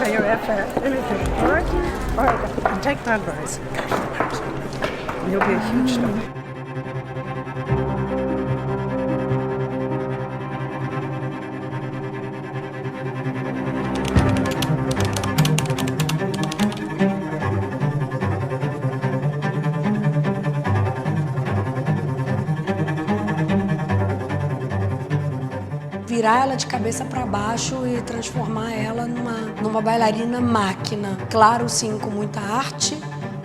are you at anything, all right? All right, and take my advice. You'll be a huge star. Virar ela de cabeça para baixo e transformar ela numa bailarina máquina. Claro, sim, com muita arte,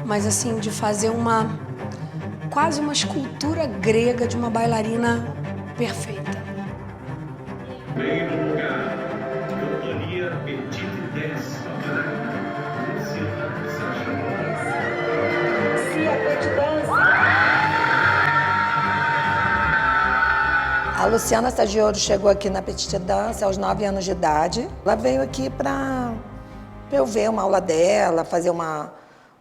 mas assim, de fazer quase uma escultura grega de uma bailarina perfeita. Primeiro lugar, companhia Petite Dance. A Luciana Saggioro chegou aqui na Petite Danse aos 9 anos de idade. Ela veio aqui para eu ver uma aula dela, fazer uma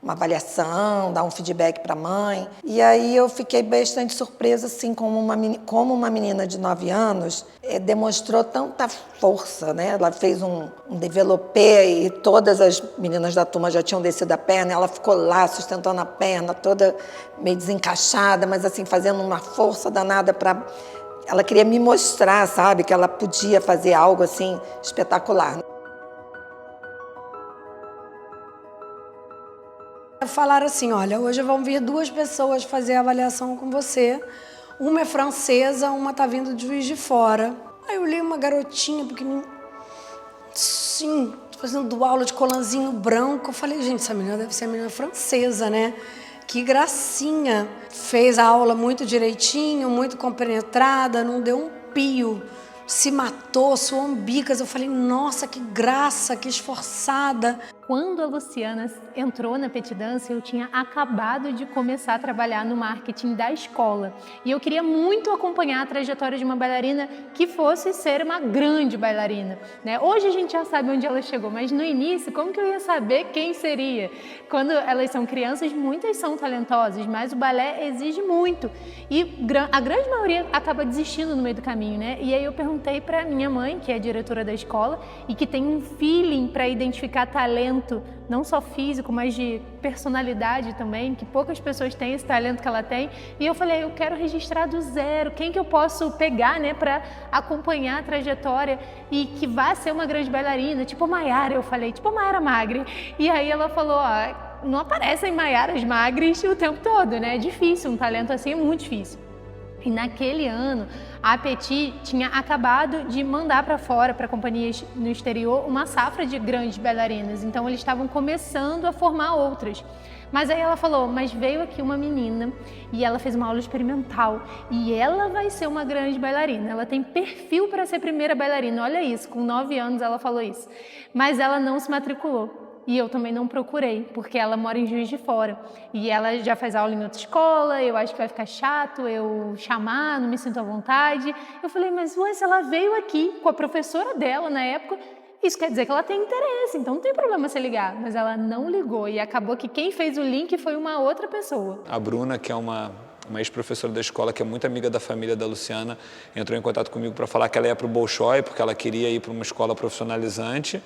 avaliação, dar um feedback para a mãe. E aí eu fiquei bastante surpresa, assim, como uma menina de 9 anos demonstrou tanta força, né? Ela fez um développé e todas as meninas da turma já tinham descido a perna. Ela ficou lá sustentando a perna, toda meio desencaixada, mas assim, fazendo uma força danada para... Ela queria me mostrar, sabe, que ela podia fazer algo assim espetacular. Falaram assim, olha, hoje vão vir 2 pessoas fazer a avaliação com você. Uma é francesa, uma tá vindo de Juiz de Fora. Aí eu olhei uma garotinha pequenininha, sim, fazendo aula de colanzinho branco. Eu falei, gente, essa menina deve ser a menina francesa, né? Que gracinha. Fez a aula muito direitinho, muito compenetrada, não deu um pio. Se matou, suou bicas. Eu falei, nossa, que graça, que esforçada. Quando a Luciana entrou na Petite Danse, eu tinha acabado de começar a trabalhar no marketing da escola. E eu queria muito acompanhar a trajetória de uma bailarina que fosse ser uma grande bailarina, né? Hoje a gente já sabe onde ela chegou, mas no início, como que eu ia saber quem seria? Quando elas são crianças, muitas são talentosas, mas o balé exige muito. E a grande maioria acaba desistindo no meio do caminho, né? E aí eu perguntei para minha mãe, que é a diretora da escola, e que tem um feeling para identificar talento, não só físico, mas de personalidade também, que poucas pessoas têm esse talento que ela tem. E eu falei, eu quero registrar do zero, quem que eu posso pegar, né, para acompanhar a trajetória e que vá ser uma grande bailarina, tipo a Maiara. Eu falei, tipo a Maiara Magri. E aí ela falou, ó, não aparecem Maiaras Magres o tempo todo, né? É difícil, um talento assim é muito difícil. E naquele ano, a Petite tinha acabado de mandar para fora, para companhias no exterior, uma safra de grandes bailarinas. Então, eles estavam começando a formar outras. Mas aí ela falou, mas veio aqui uma menina e ela fez uma aula experimental e ela vai ser uma grande bailarina. Ela tem perfil para ser primeira bailarina. Olha isso, com 9 anos ela falou isso. Mas ela não se matriculou. E eu também não procurei, porque ela mora em Juiz de Fora. E ela já faz aula em outra escola, eu acho que vai ficar chato eu chamar, não me sinto à vontade. Eu falei, mas ué, se ela veio aqui com a professora dela na época, isso quer dizer que ela tem interesse, então não tem problema você ligar. Mas ela não ligou e acabou que quem fez o link foi uma outra pessoa. A Bruna, que é uma ex-professora da escola, que é muito amiga da família da Luciana, entrou em contato comigo para falar que ela ia para o Bolshoi, porque ela queria ir para uma escola profissionalizante.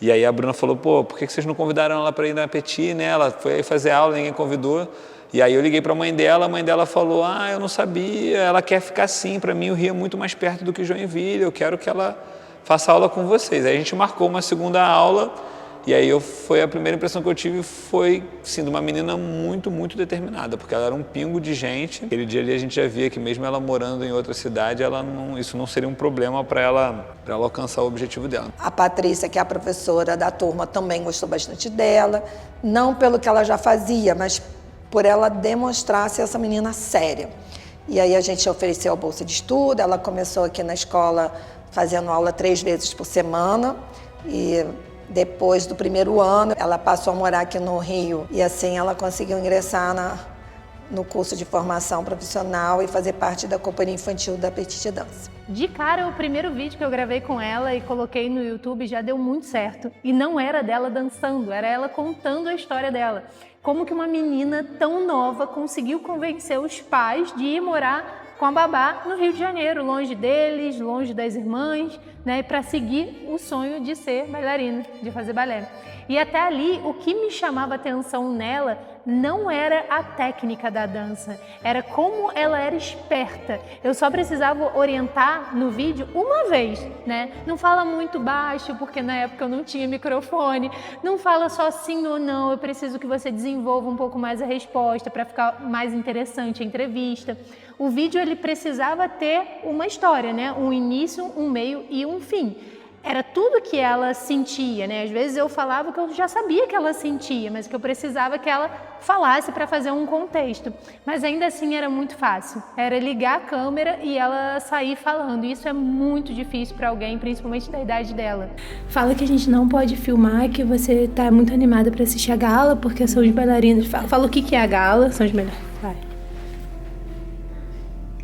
E aí a Bruna falou, pô, por que vocês não convidaram ela para ir na Petite, né? Ela foi aí fazer aula, ninguém convidou. E aí eu liguei para a mãe dela falou, eu não sabia, ela quer ficar assim, para mim o Rio é muito mais perto do que Joinville, eu quero que ela faça aula com vocês. Aí a gente marcou uma segunda aula, e aí foi a primeira impressão que eu tive foi, sim, de uma menina muito, muito determinada, porque ela era um pingo de gente. Aquele dia ali a gente já via que mesmo ela morando em outra cidade, isso não seria um problema para ela alcançar o objetivo dela. A Patrícia, que é a professora da turma, também gostou bastante dela, não pelo que ela já fazia, mas por ela demonstrar ser essa menina séria. E aí a gente ofereceu a bolsa de estudo, ela começou aqui na escola fazendo aula 3 vezes por semana, e depois do primeiro ano, ela passou a morar aqui no Rio e assim ela conseguiu ingressar no curso de formação profissional e fazer parte da companhia infantil da Petite Danse. De cara, o primeiro vídeo que eu gravei com ela e coloquei no YouTube já deu muito certo. E não era dela dançando, era ela contando a história dela. Como que uma menina tão nova conseguiu convencer os pais de ir morar com a babá no Rio de Janeiro, longe deles, longe das irmãs, né, para seguir o sonho de ser bailarina, de fazer balé. E até ali, o que me chamava atenção nela não era a técnica da dança, era como ela era esperta. Eu só precisava orientar no vídeo uma vez, né? Não fala muito baixo, porque na época eu não tinha microfone. Não fala só sim ou não, eu preciso que você desenvolva um pouco mais a resposta para ficar mais interessante a entrevista. O vídeo ele precisava ter uma história, né? Um início, um meio e um fim. Era tudo que ela sentia, né? Às vezes eu falava que eu já sabia que ela sentia, mas que eu precisava que ela falasse para fazer um contexto. Mas ainda assim era muito fácil. Era ligar a câmera e ela sair falando. Isso é muito difícil para alguém, principalmente da idade dela. Fala que a gente não pode filmar, que você tá muito animada para assistir a gala, porque são os bailarinos. Fala o que é a gala, são os melhores. Vai.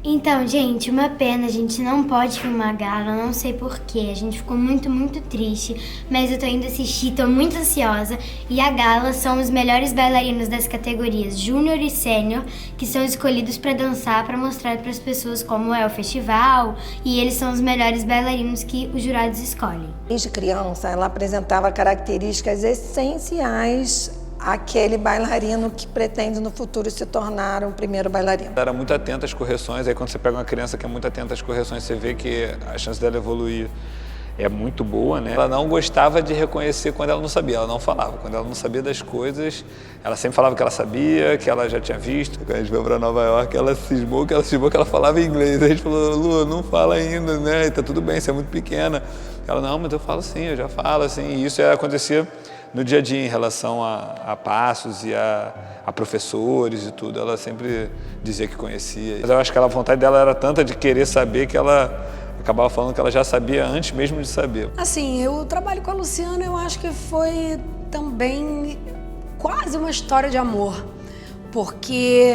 Então, gente, uma pena, a gente não pode filmar a gala, não sei porquê, a gente ficou muito triste, mas eu tô indo assistir, tô muito ansiosa, e a gala são os melhores bailarinos das categorias Júnior e Sênior, que são escolhidos pra dançar, pra mostrar pras pessoas como é o festival, e eles são os melhores bailarinos que os jurados escolhem. Desde criança, ela apresentava características essenciais aquele bailarino que pretende no futuro se tornar um primeiro bailarino. Ela era muito atenta às correções, aí quando você pega uma criança que é muito atenta às correções, você vê que a chance dela evoluir é muito boa, né? Ela não gostava de reconhecer quando ela não sabia, ela não falava. Quando ela não sabia das coisas, ela sempre falava que ela sabia, que ela já tinha visto. Quando a gente veio para Nova York, ela cismou que ela falava inglês. Aí a gente falou, Lu, não fala ainda, né? E tá tudo bem, você é muito pequena. Ela, não, mas eu falo sim, eu já falo assim. E isso acontecia no dia a dia em relação a passos e a professores e tudo. Ela sempre dizia que conhecia. Mas eu acho que a vontade dela era tanta de querer saber que ela acabava falando que ela já sabia antes mesmo de saber. Assim, eu trabalho com a Luciana, eu acho que foi também quase uma história de amor. Porque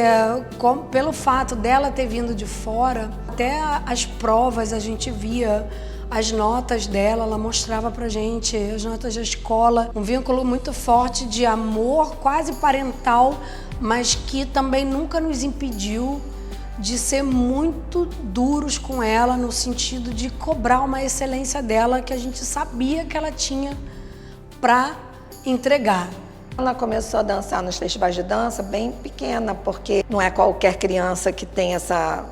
pelo fato dela ter vindo de fora, até as provas a gente via as notas dela, ela mostrava pra gente as notas da escola, um vínculo muito forte de amor, quase parental, mas que também nunca nos impediu de ser muito duros com ela, no sentido de cobrar uma excelência dela que a gente sabia que ela tinha para entregar. Ela começou a dançar nos festivais de dança bem pequena, porque não é qualquer criança que tem essa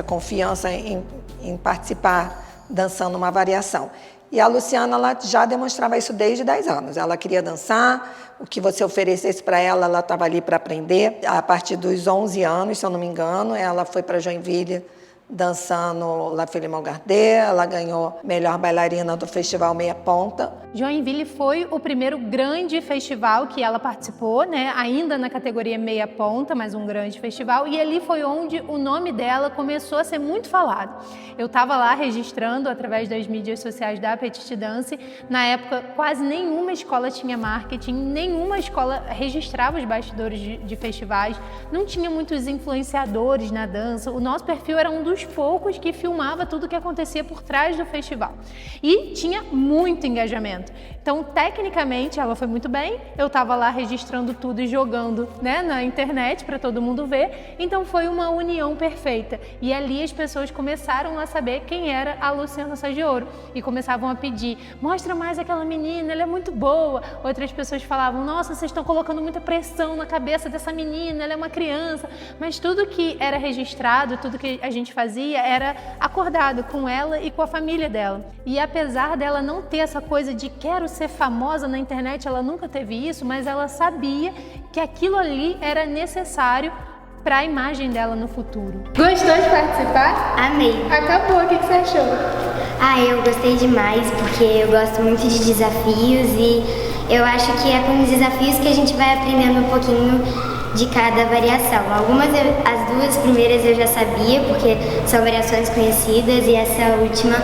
confiança em participar dançando uma variação. E a Luciana, ela já demonstrava isso desde 10 anos. Ela queria dançar, o que você oferecesse para ela, ela estava ali para aprender. A partir dos 11 anos, se eu não me engano, ela foi para Joinville dançando La Philharmonie Gardê, ela ganhou melhor bailarina do Festival Meia Ponta. Joinville foi o primeiro grande festival que ela participou, né? Ainda na categoria meia ponta, mas um grande festival, e ali foi onde o nome dela começou a ser muito falado. Eu estava lá registrando através das mídias sociais da Petite Danse. Na época, quase nenhuma escola tinha marketing, nenhuma escola registrava os bastidores de festivais, não tinha muitos influenciadores na dança. O nosso perfil era um dos poucos que filmava tudo o que acontecia por trás do festival. E tinha muito engajamento. Então, tecnicamente, ela foi muito bem. Eu estava lá registrando tudo e jogando, né, na internet para todo mundo ver. Então, foi uma união perfeita. E ali as pessoas começaram a saber quem era a Luciana Saggioro e começavam a pedir: mostra mais aquela menina, ela é muito boa. Outras pessoas falavam: nossa, vocês estão colocando muita pressão na cabeça dessa menina, ela é uma criança. Mas tudo que era registrado, tudo que a gente fazia era acordado com ela e com a família dela. E apesar dela não ter essa coisa de quero ser famosa na internet, ela nunca teve isso, mas ela sabia que aquilo ali era necessário para a imagem dela no futuro. Gostou de participar? Amei. Acabou, o que você achou? Eu gostei demais, porque eu gosto muito de desafios e eu acho que é com os desafios que a gente vai aprendendo um pouquinho de cada variação. As duas primeiras eu já sabia, porque são variações conhecidas, e essa última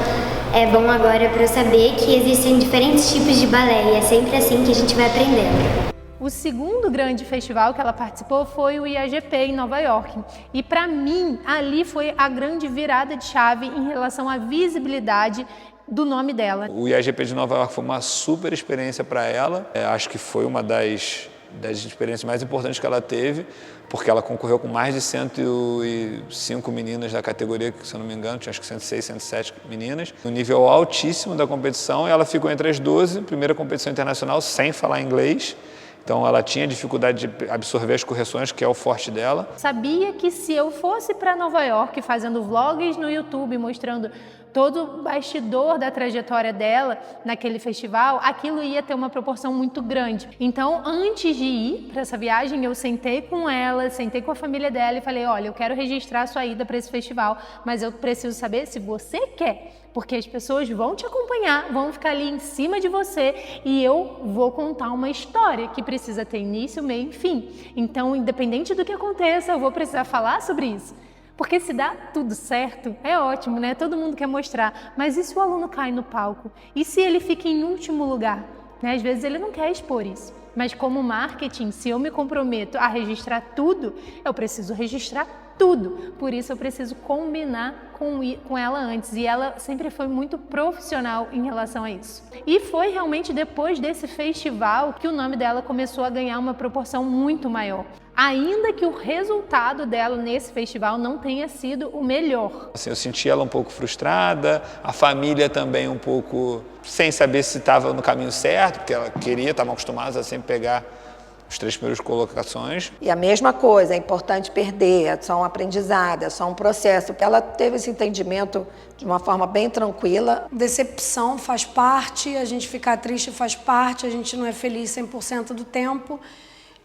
é bom agora para eu saber que existem diferentes tipos de balé, e é sempre assim que a gente vai aprendendo. O segundo grande festival que ela participou foi o IAGP em Nova York. E para mim, ali foi a grande virada de chave em relação à visibilidade do nome dela. O IAGP de Nova York foi uma super experiência para ela. Acho que foi uma das das experiências mais importantes que ela teve, porque ela concorreu com mais de 105 meninas da categoria, que, se eu não me engano, tinha acho que 106, 107 meninas, no nível altíssimo da competição, e ela ficou entre as 12, primeira competição internacional, sem falar inglês. Então, ela tinha dificuldade de absorver as correções, que é o forte dela. Sabia que se eu fosse para Nova York fazendo vlogs no YouTube, mostrando todo o bastidor da trajetória dela naquele festival, aquilo ia ter uma proporção muito grande. Então, antes de ir para essa viagem, eu sentei com ela, sentei com a família dela e falei, olha, eu quero registrar a sua ida para esse festival, mas eu preciso saber se você quer, porque as pessoas vão te acompanhar, vão ficar ali em cima de você e eu vou contar uma história que precisa ter início, meio e fim. Então, independente do que aconteça, eu vou precisar falar sobre isso. Porque se dá tudo certo, é ótimo, né? Todo mundo quer mostrar. Mas e se o aluno cai no palco? E se ele fica em último lugar? Né? Às vezes ele não quer expor isso. Mas como marketing, se eu me comprometo a registrar tudo, eu preciso registrar tudo. Por isso eu preciso combinar com ela antes. E ela sempre foi muito profissional em relação a isso. E foi realmente depois desse festival que o nome dela começou a ganhar uma proporção muito maior. Ainda que o resultado dela nesse festival não tenha sido o melhor. Assim, eu senti ela um pouco frustrada, a família também um pouco sem saber se estava no caminho certo, porque ela queria, estavam acostumados a sempre pegar os 3 primeiras colocações. E a mesma coisa, é importante perder, é só um aprendizado, é só um processo. Ela teve esse entendimento de uma forma bem tranquila. Decepção faz parte, a gente ficar triste faz parte, a gente não é feliz 100% do tempo.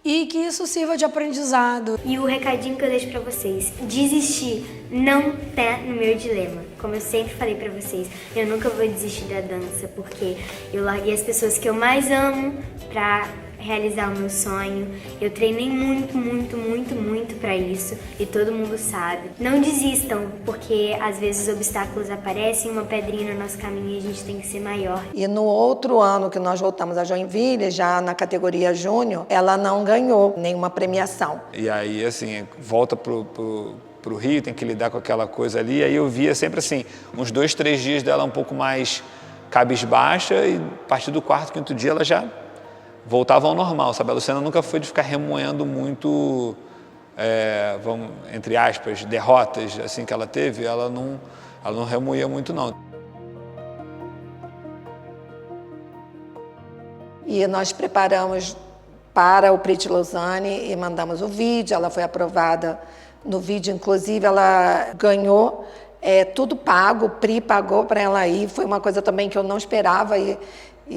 E que isso sirva de aprendizado. E o recadinho que eu deixo pra vocês, desistir não tá no meu dilema. Como eu sempre falei pra vocês, eu nunca vou desistir da dança, porque eu larguei as pessoas que eu mais amo pra realizar o meu sonho. Eu treinei muito pra isso e todo mundo sabe. Não desistam, porque às vezes os obstáculos aparecem, uma pedrinha no nosso caminho e a gente tem que ser maior. E no outro ano que nós voltamos a Joinville, já na categoria júnior, ela não ganhou nenhuma premiação. E aí, assim, volta pro Rio, tem que lidar com aquela coisa ali. Aí eu via sempre assim, uns 2, 3 dias dela um pouco mais cabisbaixa e a partir do 4º, 5º dia ela já voltava ao normal, sabe? A Luciana nunca foi de ficar remoendo muito, vamos, entre aspas, derrotas assim que ela teve, ela não remoía muito não. E nós preparamos para o Prix de Lausanne e mandamos o vídeo, ela foi aprovada no vídeo, inclusive ela ganhou tudo pago, o Prix pagou para ela ir, foi uma coisa também que eu não esperava e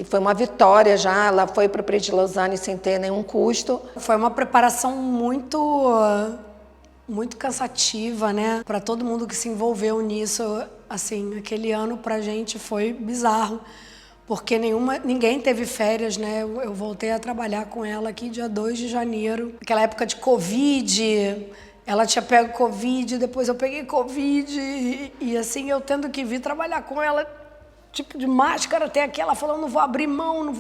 foi uma vitória já, ela foi para o Prix de Lausanne sem ter nenhum custo. Foi uma preparação muito cansativa, né? Para todo mundo que se envolveu nisso, assim, aquele ano pra gente foi bizarro, porque ninguém teve férias, né? Eu voltei a trabalhar com ela aqui dia 2 de janeiro, aquela época de Covid. Ela tinha pego Covid, depois eu peguei Covid e assim, eu tendo que vir trabalhar com ela, tipo de máscara até aqui, ela falando, não vou abrir mão,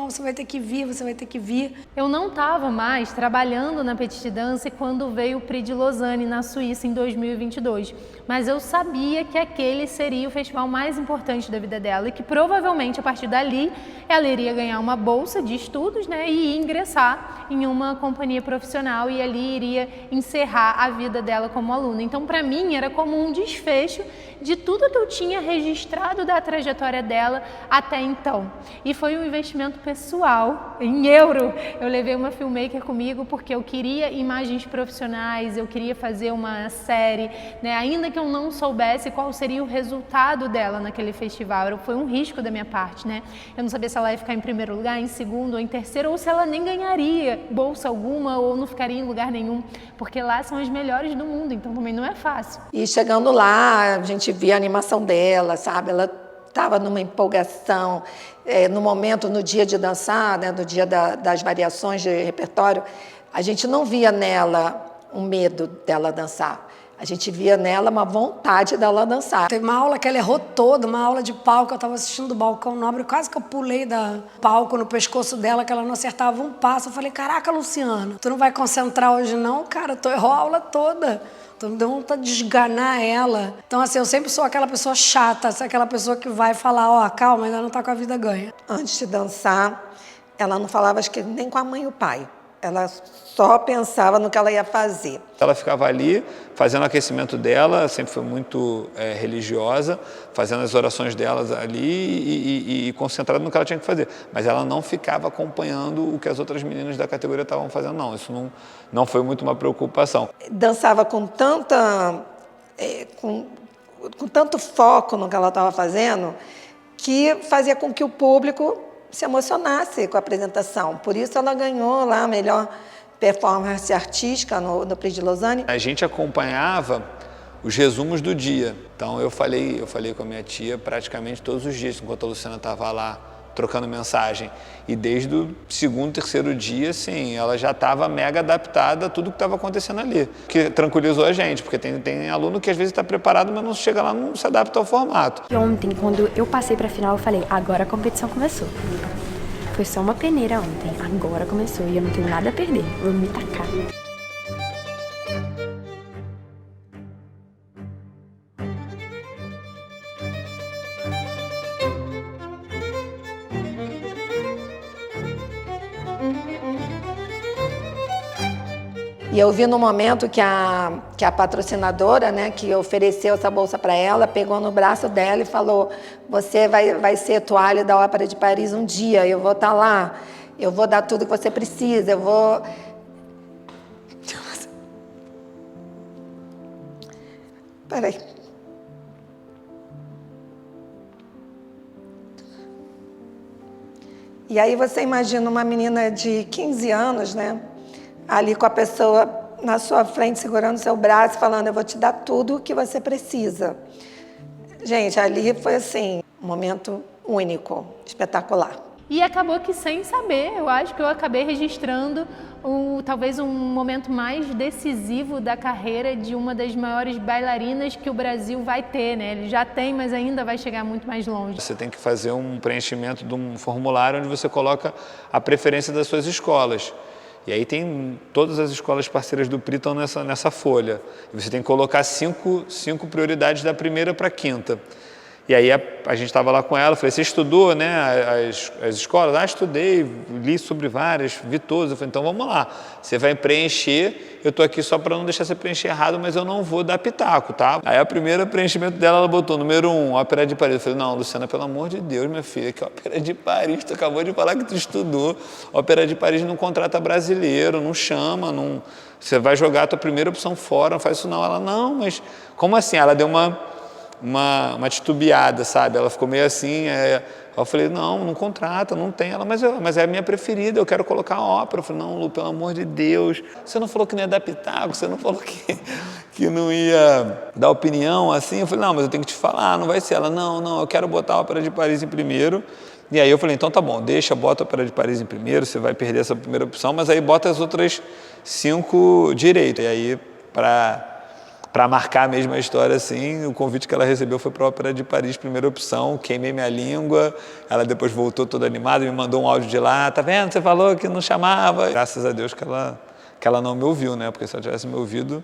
você vai ter que vir. Eu não estava mais trabalhando na Petite Danse quando veio o Prix de Lausanne na Suíça em 2022, mas eu sabia que aquele seria o festival mais importante da vida dela e que provavelmente a partir dali ela iria ganhar uma bolsa de estudos, né, e ingressar em uma companhia profissional e ali iria encerrar a vida dela como aluna. Então, para mim, era como um desfecho de tudo que eu tinha registrado da trajetória dela até então. E foi um investimento pessoal, em euro. Eu levei uma filmmaker comigo porque eu queria imagens profissionais, eu queria fazer uma série, né? Ainda que eu não soubesse qual seria o resultado dela naquele festival. Foi um risco da minha parte, né? Eu não sabia se ela ia ficar em primeiro lugar, em segundo ou em terceiro, ou se ela nem ganharia bolsa alguma ou não ficaria em lugar nenhum, porque lá são as melhores do mundo, então também não é fácil. E chegando lá, a gente via a animação dela, sabe? Ela estava numa empolgação, no dia de dançar, né? No dia das variações de repertório, a gente não via nela um medo dela dançar. A gente via nela uma vontade dela dançar. Teve uma aula que ela errou toda, uma aula de palco, eu estava assistindo do Balcão Nobre, quase que eu pulei da palco no pescoço dela, que ela não acertava um passo. Eu falei, caraca, Luciana, tu não vai concentrar hoje não? Cara, tu errou a aula toda. Tu me deu vontade de esganar ela. Então, assim, eu sempre sou aquela pessoa chata, aquela pessoa que vai falar, ó, calma, ainda não tá com a vida ganha. Antes de dançar, ela não falava, acho que nem com a mãe e o pai. Ela só pensava no que ela ia fazer. Ela ficava ali, fazendo o aquecimento dela, sempre foi muito religiosa, fazendo as orações delas ali e concentrada no que ela tinha que fazer. Mas ela não ficava acompanhando o que as outras meninas da categoria estavam fazendo, não. Isso não foi muito uma preocupação. Dançava com tanta... com tanto foco no que ela estava fazendo, que fazia com que o público se emocionasse com a apresentação. Por isso ela ganhou lá a melhor performance artística no Prix de Lausanne. A gente acompanhava os resumos do dia. Então eu falei com a minha tia praticamente todos os dias, enquanto a Luciana estava lá trocando mensagem. E desde o segundo, terceiro dia, assim, ela já estava mega adaptada a tudo que estava acontecendo ali. Que tranquilizou a gente, porque tem aluno que às vezes está preparado, mas não chega lá, não se adapta ao formato. E ontem, quando eu passei para a final, eu falei, agora a competição começou. Foi só uma peneira ontem, agora começou e eu não tenho nada a perder, vou me tacar. E eu vi no momento que a patrocinadora, né, que ofereceu essa bolsa para ela, pegou no braço dela e falou, você vai ser toalha da Ópera de Paris um dia, eu vou estar lá, eu vou dar tudo que você precisa, eu vou... Peraí. E aí você imagina uma menina de 15 anos, né? Ali com a pessoa na sua frente, segurando o seu braço, falando, eu vou te dar tudo o que você precisa. Gente, ali foi assim, um momento único, espetacular. E acabou que sem saber, eu acho que eu acabei registrando talvez um momento mais decisivo da carreira de uma das maiores bailarinas que o Brasil vai ter, né? Ele já tem, mas ainda vai chegar muito mais longe. Você tem que fazer um preenchimento de um formulário onde você coloca a preferência das suas escolas. E aí tem todas as escolas parceiras do PRI estão nessa folha. E você tem que colocar cinco prioridades da primeira para a quinta. E aí a gente estava lá com ela, falei, você estudou, né, as escolas? Ah, estudei, li sobre várias, vi todas. Eu falei, então vamos lá, você vai preencher, eu estou aqui só para não deixar você preencher errado, mas eu não vou dar pitaco, tá? Aí o primeiro preenchimento dela, ela botou número 1, Ópera de Paris. Eu falei, não, Luciana, pelo amor de Deus, minha filha, que Ópera de Paris, tu acabou de falar que tu estudou. Ópera de Paris não contrata brasileiro, não chama, não... Você vai jogar a tua primeira opção fora, não faz isso não. Ela, não, mas como assim? Ela deu uma titubeada, sabe? Ela ficou meio assim, eu falei, não contrata, não tem. Ela, mas é a minha preferida, eu quero colocar a ópera. Eu falei, não, Lu, pelo amor de Deus, você não falou que não ia dar pitaco, você não falou que não ia dar opinião, assim? Eu falei, não, mas eu tenho que te falar, não vai ser. Ela, não, eu quero botar a Ópera de Paris em primeiro. E aí eu falei, então tá bom, bota a Ópera de Paris em primeiro, você vai perder essa primeira opção, mas aí bota as outras 5 direito. E aí, para marcar mesmo a história, assim, o convite que ela recebeu foi para a Ópera de Paris, primeira opção, queimei minha língua, ela depois voltou toda animada, me mandou um áudio de lá, tá vendo, você falou que não chamava. Graças a Deus que ela não me ouviu, né, porque se ela tivesse me ouvido,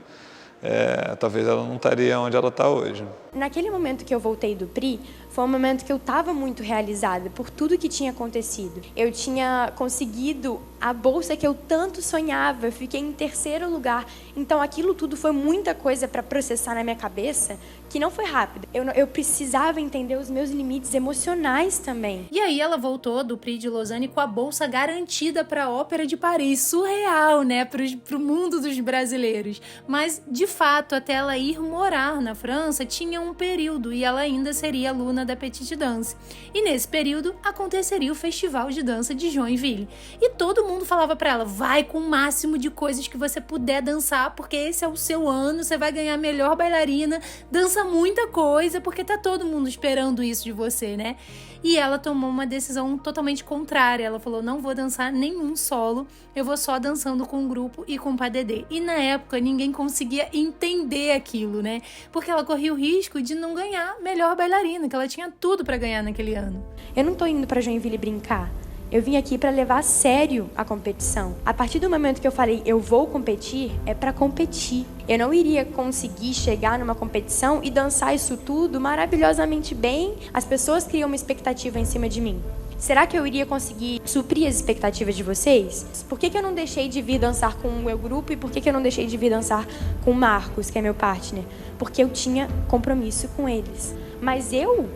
talvez ela não estaria onde ela está hoje. Naquele momento que eu voltei do PRI, foi um momento que eu estava muito realizada por tudo que tinha acontecido. Eu tinha conseguido a bolsa que eu tanto sonhava, eu fiquei em 3º lugar. Então aquilo tudo foi muita coisa para processar na minha cabeça, que não foi rápido. Eu precisava entender os meus limites emocionais também. E aí ela voltou do Prix de Lausanne com a bolsa garantida para a Ópera de Paris. Surreal, né? Pro mundo dos brasileiros. Mas, de fato, até ela ir morar na França, tinha um período e ela ainda seria aluna da Petite Danse. E nesse período aconteceria o Festival de Dança de Joinville. E todo mundo falava para ela, vai com o máximo de coisas que você puder dançar, porque esse é o seu ano, você vai ganhar melhor bailarina, dança muita coisa, porque tá todo mundo esperando isso de você, né? E ela tomou uma decisão totalmente contrária. Ela falou, não vou dançar nenhum solo, eu vou só dançando com o grupo e com o padedê. E na época ninguém conseguia entender aquilo, né? Porque ela corria o risco de não ganhar melhor bailarina, que ela tinha tudo pra ganhar naquele ano. Eu não tô indo pra Joinville brincar. Eu vim aqui para levar a sério a competição. A partir do momento que eu falei, eu vou competir, é para competir. Eu não iria conseguir chegar numa competição e dançar isso tudo maravilhosamente bem. As pessoas criam uma expectativa em cima de mim. será que eu iria conseguir suprir as expectativas de vocês? Por que eu não deixei de vir dançar com o meu grupo e por que eu não deixei de vir dançar com o Marcos, que é meu partner? Porque eu tinha compromisso com eles. Mas eu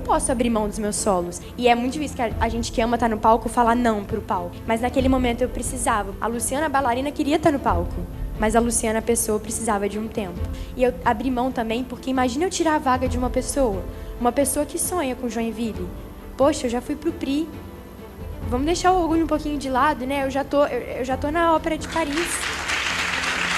posso abrir mão dos meus solos. E é muito difícil que a gente que ama estar no palco falar não pro palco. Mas naquele momento eu precisava. A Luciana, a bailarina, queria estar no palco. Mas a Luciana, a pessoa, precisava de um tempo. E eu abri mão também porque imagina eu tirar a vaga de uma pessoa. Uma pessoa que sonha com Joinville. Poxa, eu já fui pro Prix. Vamos deixar o orgulho um pouquinho de lado, né? Eu já tô na Ópera de Paris.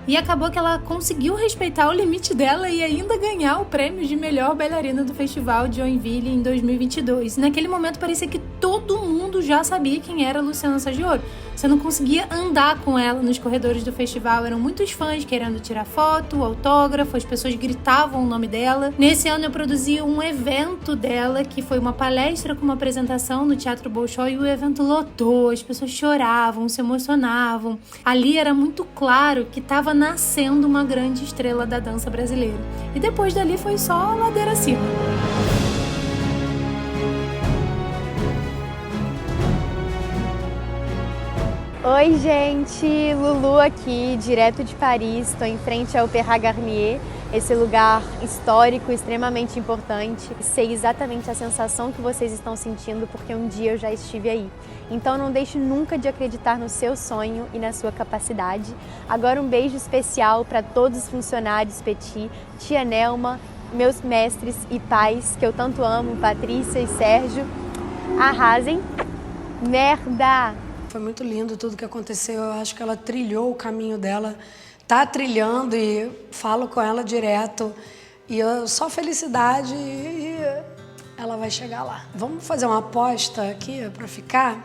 E acabou que ela conseguiu respeitar o limite dela e ainda ganhar o prêmio de melhor bailarina do Festival de Joinville em 2022. Naquele momento parecia que todo mundo já sabia quem era Luciana Saggioro. Você não conseguia andar com ela nos corredores do festival, eram muitos fãs querendo tirar foto, autógrafo, as pessoas gritavam o nome dela. Nesse ano eu produzi um evento dela, que foi uma palestra com uma apresentação no Teatro Bolshoi, e o evento lotou, as pessoas choravam, se emocionavam. Ali era muito claro que estava nascendo uma grande estrela da dança brasileira. E depois dali foi só ladeira acima. Oi gente, Lulu aqui, direto de Paris, estou em frente ao Opéra Garnier, esse lugar histórico, extremamente importante. Sei exatamente a sensação que vocês estão sentindo porque um dia eu já estive aí. Então não deixe nunca de acreditar no seu sonho e na sua capacidade. Agora um beijo especial para todos os funcionários Petit, tia Nelma, meus mestres e pais que eu tanto amo, Patrícia e Sérgio. Arrasem! Merda! Foi muito lindo tudo que aconteceu. Eu acho que ela trilhou o caminho dela, tá trilhando e falo com ela direto. E só felicidade e ela vai chegar lá. Vamos fazer uma aposta aqui para ficar?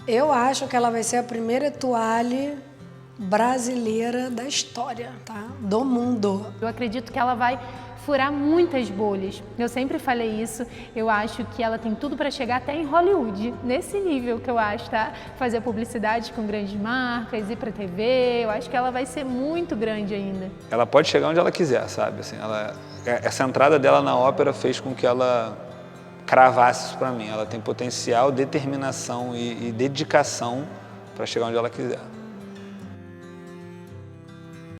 Eu acho que ela vai ser a primeira étoile brasileira da história, tá? Do mundo. Eu acredito que ela vai furar muitas bolhas. Eu sempre falei isso, eu acho que ela tem tudo para chegar até em Hollywood, nesse nível que eu acho, tá? Fazer publicidade com grandes marcas, ir para TV, eu acho que ela vai ser muito grande ainda. Ela pode chegar onde ela quiser, sabe? Assim, essa entrada dela na ópera fez com que ela cravasse isso para mim. Ela tem potencial, determinação e dedicação para chegar onde ela quiser.